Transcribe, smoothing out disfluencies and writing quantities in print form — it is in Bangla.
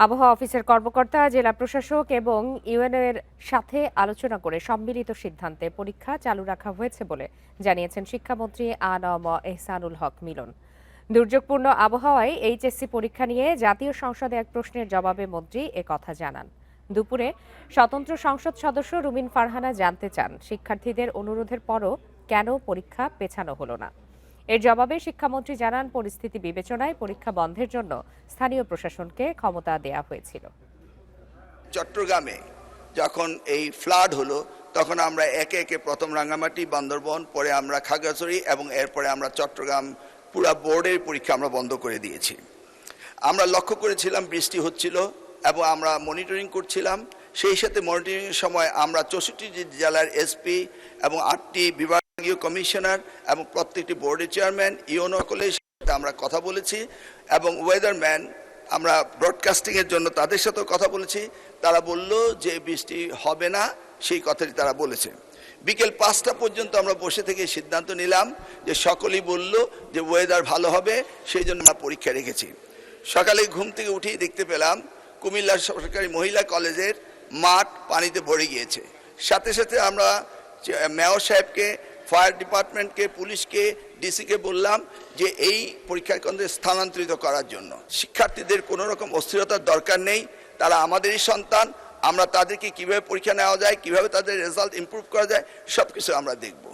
আবহাওয়া অফিসের কর্মকর্তা, জেলা প্রশাসক এবং ইউএনও-এর সাথে আলোচনা করে সম্মিলিত সিদ্ধান্তে পরীক্ষা চালু রাখা হয়েছে বলে জানিয়েছেন শিক্ষামন্ত্রী আ.ন.ম এহসানুল হক মিলন। দুর্যোগপূর্ণ আবহাওয়ায় এইচএসসি পরীক্ষা নিয়ে জাতীয় সংসদে এক প্রশ্নের জবাবে মন্ত্রী একথা জানান। দুপুরে স্বতন্ত্র সংসদ সদস্য রুমিন ফারহানা জানতে চান, শিক্ষার্থীদের অনুরোধের পরও কেন পরীক্ষা পেছানো হলো না। এর জবাবে শিক্ষামন্ত্রী জানান, পরিস্থিতি বিবেচনায় পরীক্ষা বন্ধের জন্য স্থানীয় প্রশাসনকে ক্ষমতা দেয়া হয়েছিল। চট্টগ্রামে যখন এই ফ্লাড হলো তখন আমরা একে একে প্রথম রাঙ্গামাটি, বান্দরবন, পরে আমরা খাগড়াছড়ি এবং এরপরে আমরা চট্টগ্রাম পুরা বোর্ডের পরীক্ষা আমরা বন্ধ করে দিয়েছি। আমরা লক্ষ্য করেছিলাম বৃষ্টি হচ্ছিল এবং আমরা মনিটরিং করছিলাম। সেই সাথে মনিটরিংয়ের সময় আমরা 64টি জেলার এসপি এবং 8টি বিভাগীয় কমিশনার এবং প্রত্যেকটি বোর্ডের চেয়ারম্যান, ইউএনও সকলের সাথে আমরা কথা বলেছি এবং ওয়েদারম্যান আমরা ব্রডকাস্টিংয়ের জন্য তাদের সাথেও কথা বলেছি। তারা বলল যে বৃষ্টি হবে না, সেই কথাটি তারা বলেছে। বিকেল 5টা পর্যন্ত আমরা বসে থেকে সিদ্ধান্ত নিলাম যে সকলেই বলল যে ওয়েদার ভালো হবে, সেই জন্য আমরা পরীক্ষা রেখেছি। সকালে ঘুম থেকে উঠেই দেখতে পেলাম কুমিল্লা সরকারি মহিলা কলেজের মাঠ পানিতে ভরে গিয়েছে। সাথে সাথে আমরা মেয়র সাহেবকে, ফায়ার ডিপার্টমেন্টকে, পুলিশকে, ডিসিকে বললাম যে এই পরীক্ষা কেন্দ্রে স্থানান্তরিত করার জন্য। শিক্ষার্থীদের কোনো রকম অস্থিরতার দরকার নেই, তারা আমাদেরই সন্তান। আমরা তাদেরকে কিভাবে পরীক্ষা নেওয়া যায়, কিভাবে তাদের রেজাল্ট ইমপ্রুভ করা যায়, সব কিছু আমরা দেখব।